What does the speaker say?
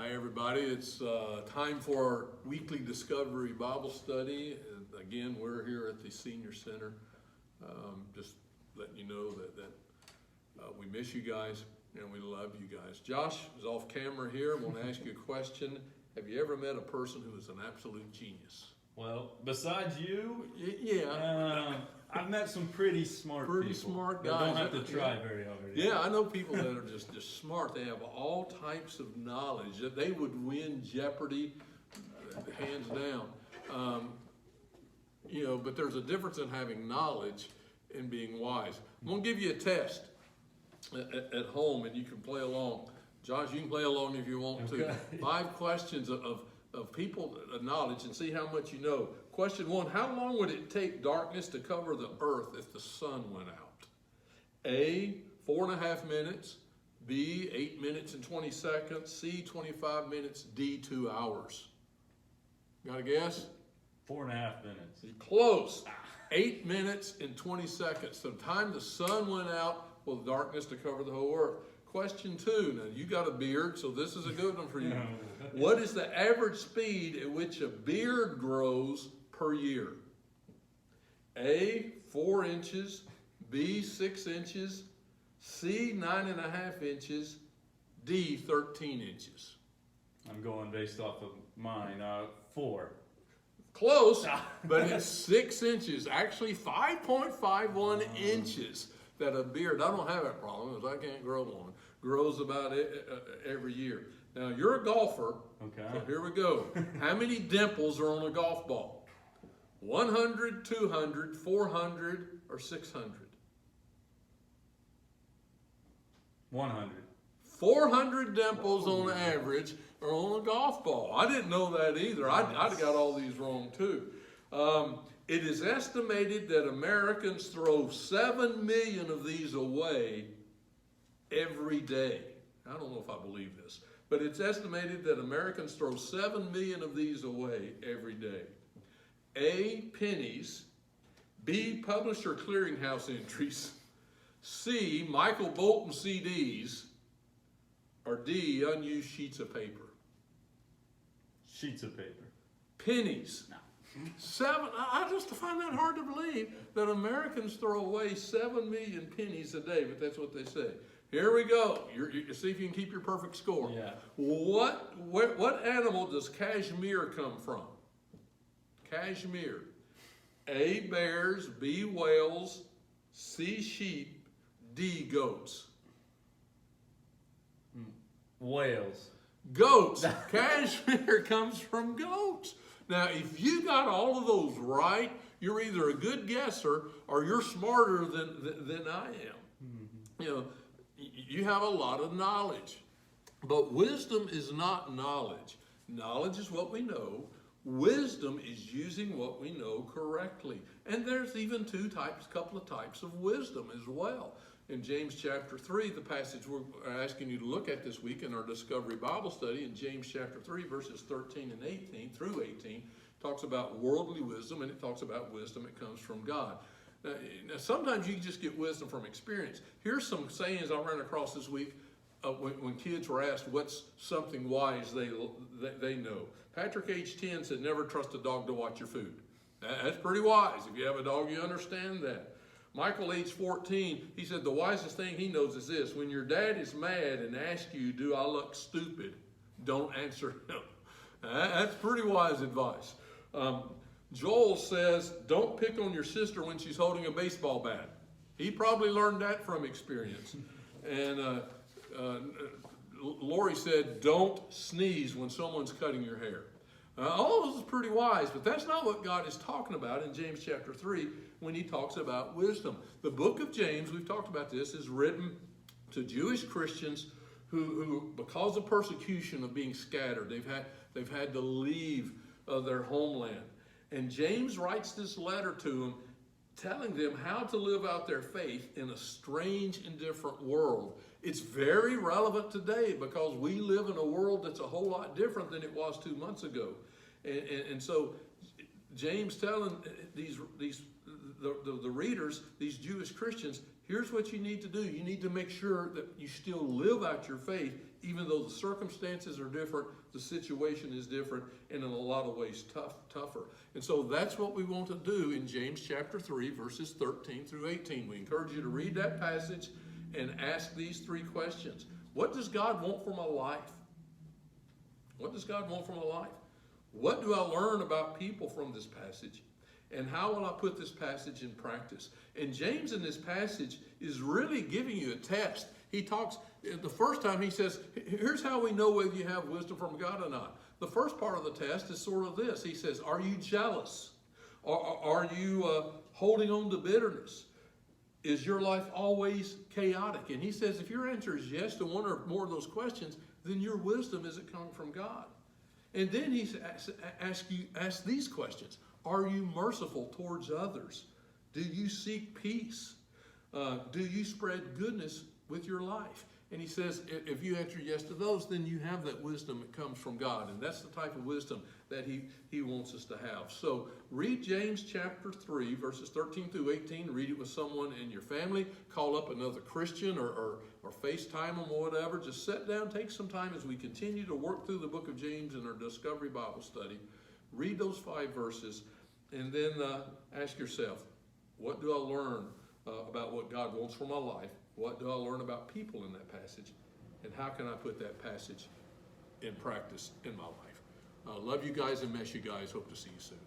Hi everybody, it's time for our weekly Discovery Bible study. And again, we're here at the Senior Center. Just letting you know that we miss you guys and we love you guys. Josh is off camera here. I want to ask you a question. Have you ever met a person who is an absolute genius? Well, besides you, Yeah. I've met some pretty smart people. Smart that guys. don't have to try very hard. Yeah, I know people that are just smart. They have all types of knowledge that they would win Jeopardy, hands down. But there's a difference in having knowledge and being wise. I'm going to give you a test at home, and you can play along. Josh, you can play along if you want to. 5 questions of people knowledge and see how much you know. Question 1, how long would it take darkness to cover the earth if the sun went out? A, 4.5 minutes. B, 8 minutes and 20 seconds. C, 25 minutes. D, 2 hours. Got a guess? 4.5 minutes. You're close. 8 minutes and 20 seconds. So the time the sun went out for the darkness to cover the whole earth. Question 2, now you got a beard, so this is a good one for you. What is the average speed at which a beard grows per year? A, 4 inches, B, 6 inches, C, 9.5 inches, D, 13 inches. I'm going based off of mine. 4. Close, but it's 6 inches, actually 5.51 inches that a beard, I don't have that problem because I can't grow one, grows about every year. Now, you're a golfer, Okay. so here we go. How many dimples are on a golf ball? 100, 200, 400, or 600? 100. 400 dimples on average are on a golf ball. I didn't know that either. I'd got all these wrong too. It is estimated that Americans throw 7 million of these away every day. I don't know if I believe this, but it's estimated that Americans throw 7 million of these away every day. A, pennies. B, publisher clearinghouse entries. C, Michael Bolton CDs. Or D, unused sheets of paper. Sheets of paper. Pennies. No. 7, I just find that hard to believe that Americans throw away 7 million pennies a day, but that's what they say. Here we go. You see if you can keep your perfect score. Yeah. What animal does cashmere come from? Cashmere. A, bears. B, whales. C, sheep. D, goats. Whales. Goats. Cashmere comes from goats. Now, if you got all of those right, you're either a good guesser or you're smarter than I am. You know, you have a lot of knowledge. But wisdom is not knowledge. Knowledge is what we know. Wisdom is using what we know correctly. And there's even couple of types of wisdom as well. In James chapter 3, the passage we're asking you to look at this week in our Discovery Bible study, in James chapter 3, verses 13 and 18 through 18, talks about worldly wisdom, and it talks about wisdom that comes from God. Now, sometimes you just get wisdom from experience. Here's some sayings I ran across this week when kids were asked what's something wise they know. Patrick H. 10 said, never trust a dog to watch your food. That's pretty wise. If you have a dog, you understand that. Michael H. 14, he said the wisest thing he knows is this: when your dad is mad and asks you, do I look stupid, don't answer him. That's pretty wise advice. Joel says, don't pick on your sister when she's holding a baseball bat. He probably learned that from experience. And Lori said, don't sneeze when someone's cutting your hair. All of this is pretty wise, but that's not what God is talking about in James chapter 3 when he talks about wisdom. The book of James, we've talked about this, is written to Jewish Christians who because of persecution of being scattered, they've had to leave their homeland. And James writes this letter to them, telling them how to live out their faith in a strange and different world. It's very relevant today because we live in a world that's a whole lot different than it was 2 months ago. And so James telling the readers, these Jewish Christians, Here's what you need to do. You need to make sure that you still live out your faith, even though the circumstances are different, the situation is different, and in a lot of ways tougher. And so that's what we want to do in James chapter 3, verses 13 through 18. We encourage you to read that passage and ask these three questions. What does God want for my life? What does God want for my life? What do I learn about people from this passage? And how will I put this passage in practice? And James in this passage is really giving you a test. He talks, the first time he says, here's how we know whether you have wisdom from God or not. The first part of the test is sort of this. He says, are you jealous? Are you holding on to bitterness? Is your life always chaotic? And he says, if your answer is yes to one or more of those questions, then your wisdom isn't coming from God. And then he asks these questions. Are you merciful towards others? Do you seek peace? Do you spread goodness with your life? And he says, if you answer yes to those, then you have that wisdom that comes from God. And that's the type of wisdom that he wants us to have. So read James chapter 3, verses 13 through 18. Read it with someone in your family. Call up another Christian or FaceTime them or whatever. Just sit down, take some time as we continue to work through the book of James in our Discovery Bible study. Read those 5 verses and then ask yourself, what do I learn about what God wants for my life? What do I learn about people in that passage? And how can I put that passage in practice in my life? Love you guys and miss you guys. Hope to see you soon.